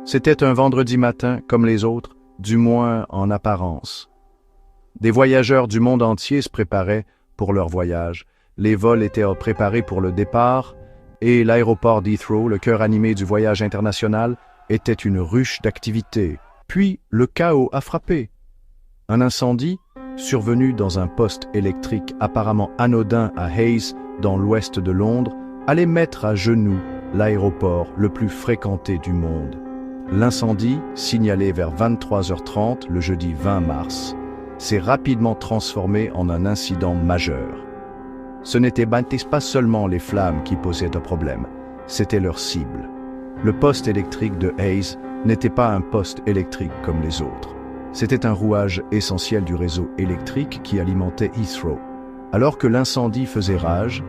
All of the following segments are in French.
C'était un vendredi matin comme les autres, du moins en apparence. Des voyageurs du monde entier se préparaient pour leur voyage. Les vols étaient préparés pour le départ et l'aéroport d'Heathrow, le cœur animé du voyage international, était une ruche d'activité. Puis le chaos a frappé. Un incendie, survenu dans un poste électrique apparemment anodin à Hayes, dans l'ouest de Londres, allait mettre à genoux l'aéroport le plus fréquenté du monde. L'incendie, signalé vers 23h30 le jeudi 20 mars, s'est rapidement transformé en un incident majeur. Ce n'était pas seulement les flammes qui posaient un problème, c'était leur cible. Le poste électrique de Hayes n'était pas un poste électrique comme les autres. C'était un rouage essentiel du réseau électrique qui alimentait Heathrow. Alors que l'incendie faisait rage,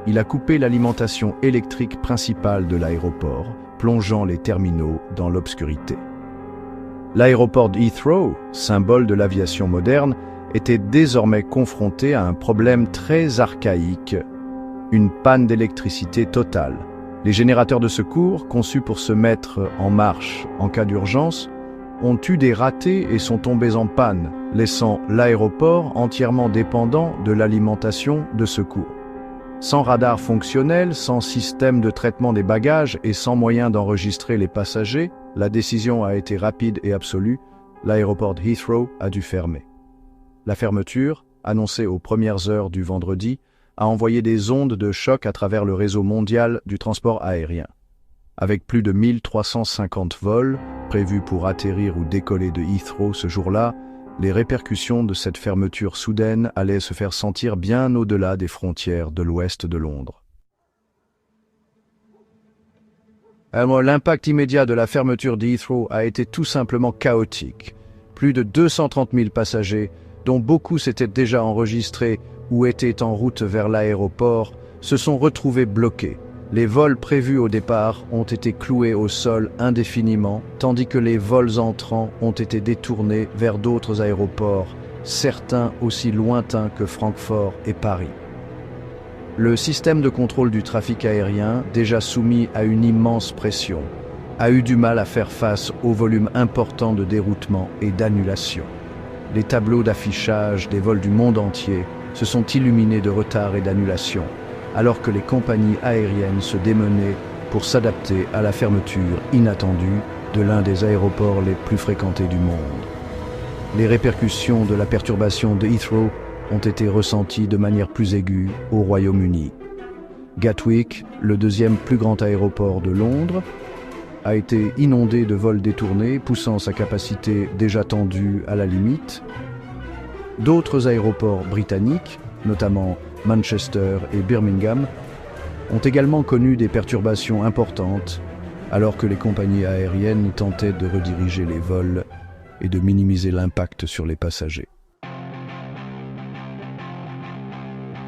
il a coupé l'alimentation électrique principale de l'aéroport, plongeant les terminaux dans l'obscurité. L'aéroport d'Heathrow, symbole de l'aviation moderne, était désormais confronté à un problème très archaïque, une panne d'électricité totale. Les générateurs de secours, conçus pour se mettre en marche en cas d'urgence, ont eu des ratés et sont tombés en panne, laissant l'aéroport entièrement dépendant de l'alimentation de secours. Sans radar fonctionnel, sans système de traitement des bagages et sans moyen d'enregistrer les passagers, la décision a été rapide et absolue, l'aéroport de Heathrow a dû fermer. La fermeture, annoncée aux premières heures du vendredi, a envoyé des ondes de choc à travers le réseau mondial du transport aérien. Avec plus de 1350 vols prévus pour atterrir ou décoller de Heathrow ce jour-là, les répercussions de cette fermeture soudaine allaient se faire sentir bien au-delà des frontières de l'ouest de Londres. Alors, l'impact immédiat de la fermeture d'Heathrow a été tout simplement chaotique. Plus de 230 000 passagers, dont beaucoup s'étaient déjà enregistrés ou étaient en route vers l'aéroport, se sont retrouvés bloqués. Les vols prévus au départ ont été cloués au sol indéfiniment, tandis que les vols entrants ont été détournés vers d'autres aéroports, certains aussi lointains que Francfort et Paris. Le système de contrôle du trafic aérien, déjà soumis à une immense pression, a eu du mal à faire face au volume important de déroutements et d'annulations. Les tableaux d'affichage des vols du monde entier se sont illuminés de retards et d'annulations, alors que les compagnies aériennes se démenaient pour s'adapter à la fermeture inattendue de l'un des aéroports les plus fréquentés du monde. Les répercussions de la perturbation de Heathrow ont été ressenties de manière plus aiguë au Royaume-Uni. Gatwick, le deuxième plus grand aéroport de Londres, a été inondé de vols détournés, poussant sa capacité déjà tendue à la limite. D'autres aéroports britanniques, notamment Manchester et Birmingham, ont également connu des perturbations importantes, alors que les compagnies aériennes tentaient de rediriger les vols et de minimiser l'impact sur les passagers.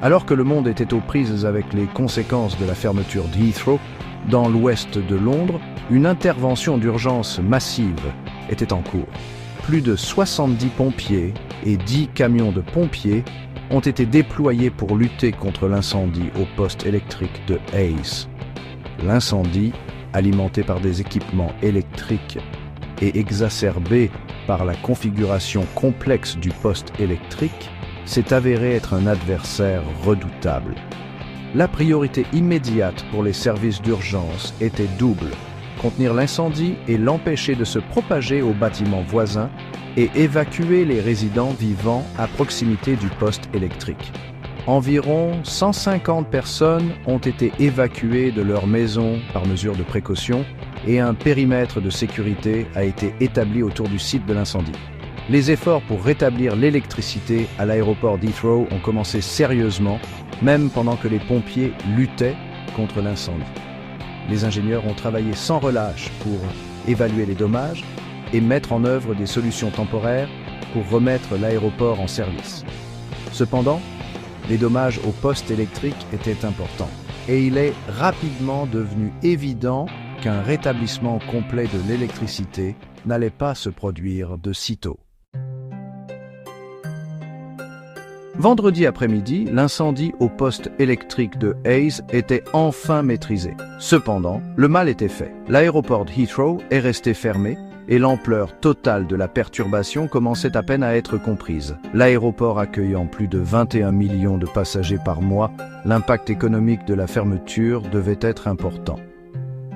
Alors que le monde était aux prises avec les conséquences de la fermeture d'Heathrow, dans l'ouest de Londres, une intervention d'urgence massive était en cours. Plus de 70 pompiers et 10 camions de pompiers ont été déployés pour lutter contre l'incendie au poste électrique de Hayes. L'incendie, alimenté par des équipements électriques et exacerbé par la configuration complexe du poste électrique, s'est avéré être un adversaire redoutable. La priorité immédiate pour les services d'urgence était double: contenir l'incendie et l'empêcher de se propager aux bâtiments voisins et évacuer les résidents vivant à proximité du poste électrique. Environ 150 personnes ont été évacuées de leur maison par mesure de précaution et un périmètre de sécurité a été établi autour du site de l'incendie. Les efforts pour rétablir l'électricité à l'aéroport d'Heathrow ont commencé sérieusement, même pendant que les pompiers luttaient contre l'incendie. Les ingénieurs ont travaillé sans relâche pour évaluer les dommages et mettre en œuvre des solutions temporaires pour remettre l'aéroport en service. Cependant, les dommages au poste électrique étaient importants et il est rapidement devenu évident qu'un rétablissement complet de l'électricité n'allait pas se produire de sitôt. Vendredi après-midi, l'incendie au poste électrique de Hayes était enfin maîtrisé. Cependant, le mal était fait. L'aéroport de Heathrow est resté fermé et l'ampleur totale de la perturbation commençait à peine à être comprise. L'aéroport accueillant plus de 21 millions de passagers par mois, l'impact économique de la fermeture devait être important.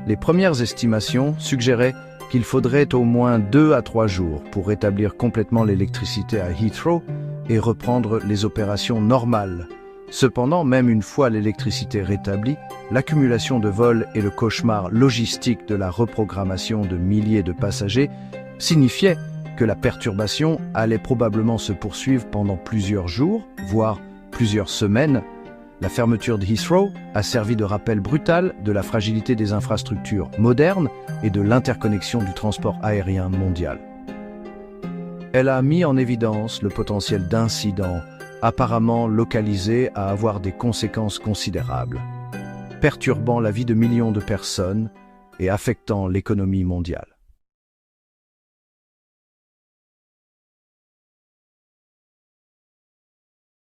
Les premières estimations suggéraient qu'il faudrait au moins 2 à 3 jours pour rétablir complètement l'électricité à Heathrow et reprendre les opérations normales. Cependant, même une fois l'électricité rétablie, l'accumulation de vols et le cauchemar logistique de la reprogrammation de milliers de passagers signifiaient que la perturbation allait probablement se poursuivre pendant plusieurs jours, voire plusieurs semaines. La fermeture de Heathrow a servi de rappel brutal de la fragilité des infrastructures modernes et de l'interconnexion du transport aérien mondial. Elle a mis en évidence le potentiel d'incidents apparemment localisés à avoir des conséquences considérables, perturbant la vie de millions de personnes et affectant l'économie mondiale.